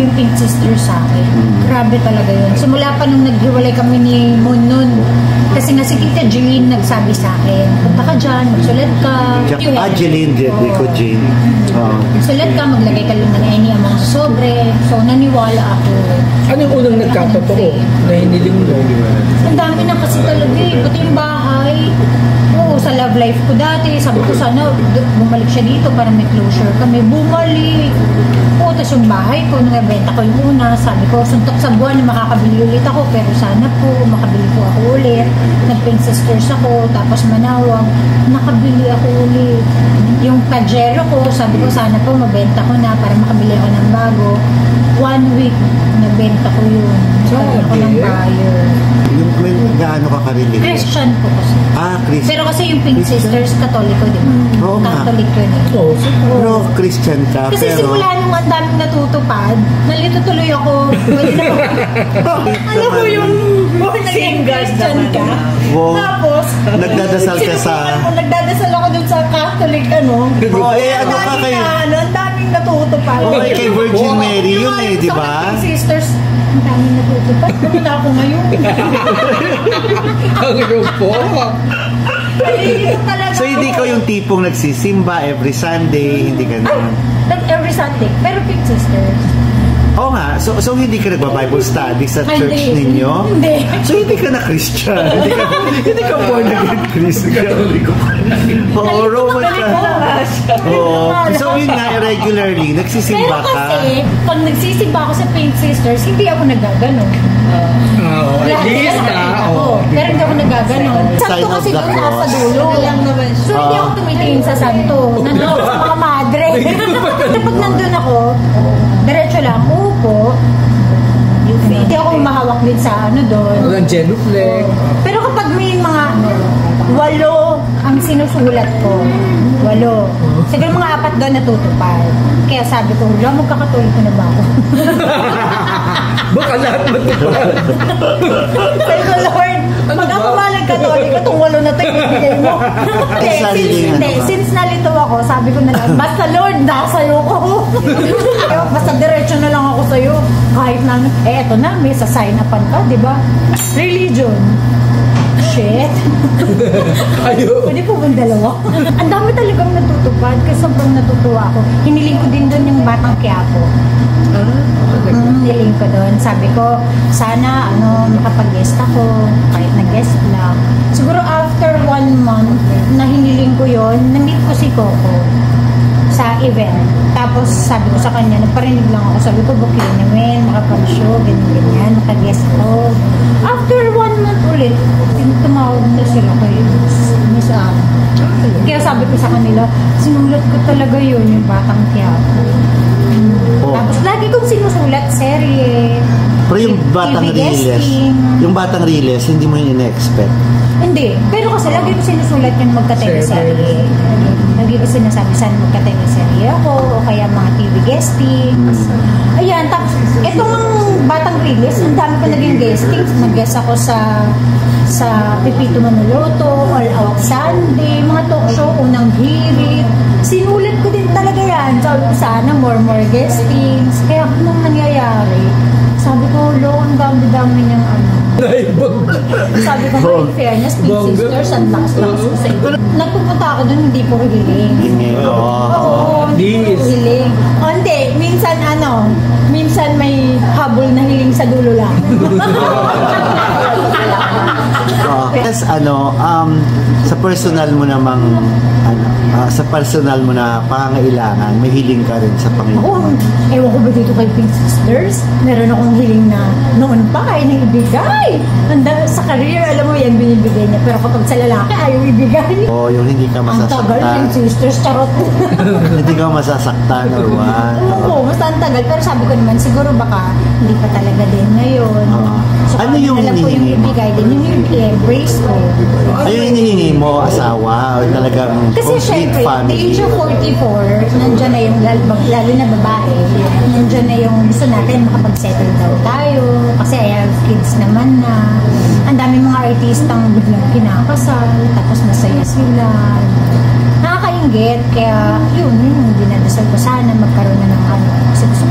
yung Pink Sister sa akin. Grabe talaga yun. Simula pa nung naghiwalay kami ni Moon nun. Kasi nga si Tita Jeline nagsabi sa akin, punta ka dyan, magsulat ka. Jeline, ko Jean. Magsulat ka, maglagay ka lang ng any amount sa sobre. So, naniwala ako. Ano yung unang nagkatotoo na hiniling mo? Ang dami na kasi talaga eh. Pati yung bahay. Oo, sa love life ko dati. Sabi ko sana bumalik siya dito para may closure kami. Bumalik. Oo, tapos yung bahay ko, nung nabenta ko yung una, sabi ko, suntok sa buwan na makakabili ulit ako. Pero sana po, makabili po ako ulit. Nag-Pink Sisters ako, tapos manawag. Nakabili ako ulit. Yung Pajero ko, sabi ko, sana po mabenta ko na para makabili ako ng bago. 1 week, nabenta ko yun. Nagkaroon ako ng buyer. Yung gaano ka ka-religious? Christian po kasi. Christian. Pero kasi yung Pink Sisters, Katoliko, di ba? Oo nga. Catholic yun eh. Pero Christian ka, kasi pero... simula nung ang daming natutupad, nalito tuloy ako. Alam mo yung naging Christian ka? Wow. Tapos, nagdadasal ka sa... Nagdadasal ako dun sa Catholic, ano? ano ka kayo? Ang daming natutupad. Kay Virgin Mary yun eh, di ba? Pink Sisters, ang daming natutupad. Naman ako ngayon. Ang rupo. So hindi ko yung tipong nagsisimba every Sunday, hindi ka naman. Every Sunday, pero Pink Sisters. Oo nga, so hindi ka nagba-Bible study sa church ninyo? Hindi. So hindi ka na Christian? Hindi ka born again Christian? Oo, Roman ka. Oo. So yun nga, regularly, nagsisimba ka. Pero kasi, pag nagsisimba ako sa Pink Sisters, hindi ako nagagano. Pero hindi ako nagagano. Santo kasi doon sa dulo. So hindi ako tumitingin sa santo. Nandun ako sa mga madre. Kapag nandun ako, diretso lang, upo. Hindi ako mahawak din sa ano doon. Walang genuflect. Pero kapag may mga 8 ang sinusulat ko, 8. Siguro mga 4 doon natutupad. Kaya sabi ko, magkakatuloy ko na ba ako? Baka lahat matupad. Sabi ko, Lord, pag ako malag-katolik, itong 8 na ito, ibigay mo. Since nalito ako, sabi ko na lang, basta Lord, nakasayo ko. Basta diretso na lang ako sa'yo. Kahit na, eto na, may sa-sign upan ka, di ba? Religion. Shit. Ayo. Pwede po bang dalawa? Ang dami talagang natutupad kasi sobrang natutuwa ako. Hiniling ko din doon yung Batang Quiapo. Hiniling ko doon. Sabi ko, sana makapag-guest ako, kahit nag-guest lang. Siguro after 1 month na hiniling ko yon, na-meet ko si Coco sa event. Tapos sabi ko sa kanya, nagparinig lang ako. Sabi ko, booking namin, makapag-show, ganyan, makaguest ko. After 1 month ulit, tumawag na sila kay Miss Anne. Kaya sabi ko sa kanila, sinulat ko talaga yun, yung Batang Quiapo. Tapos lagi kong sinusulat, serye. Pero yung Batang Riles, hindi mo yung in-expect? Hindi. Pero kasi lagi ko sinusulat yung magka-teleserye. Lagi ko sinasabi saan magka-teleserye ako o kaya mga TV guestings. Ayan, tapos itong Batang Riles, ang dami ko naging guestings. Nag-guest ako sa Pepito Manaloto, All Out Sunday, mga talk show, Unang Hirit. Sinulat ko din talaga yan. Sabi ko sana more guestings. Kaya nung nangyayari, sabi ko, ang dami-dami niyang sabi ko, in fairness, Pink Sisters, ang lakas-lakas ko sa iyo. Nagpupunta ako dun, hindi po hiling. Oo, hindi po hiling. Hindi, minsan may habol na hiling sa dulo lang. Yes, sa personal mo namang sa personal mo na pangangailangan, may hiling ka rin sa Panginoon. Ewan ko ba dito kay Pink Sisters? Meron akong hiling na noon pa kaya nang ibigay. Sa career, alam mo yan, binibigay niya. Pero kapag sa lalaki, ayaw ibigay. Yung hindi ka masasaktan. Ang tagal, Pink Sisters, charot. Hindi ka masasaktan or what? Oo, basta ang tagal. Pero sabi ko naman, siguro baka hindi pa talaga din ngayon. So, ano yung hinihingi mo? Ibigay din, yung embrace ko. Ano yung hinihingi mo, asawa? O talagang kasi syempre, the age of 44, nandyan na yung, lalo na babae, nandyan na yung gusto natin makapag-settle daw tayo. Kasi I have kids naman na. Ang dami mga artistang biglang kinakasal, tapos masaya sila. Nakakaingit, kaya yun, dinadasal ko sana magkaroon na ng kasi gusto ko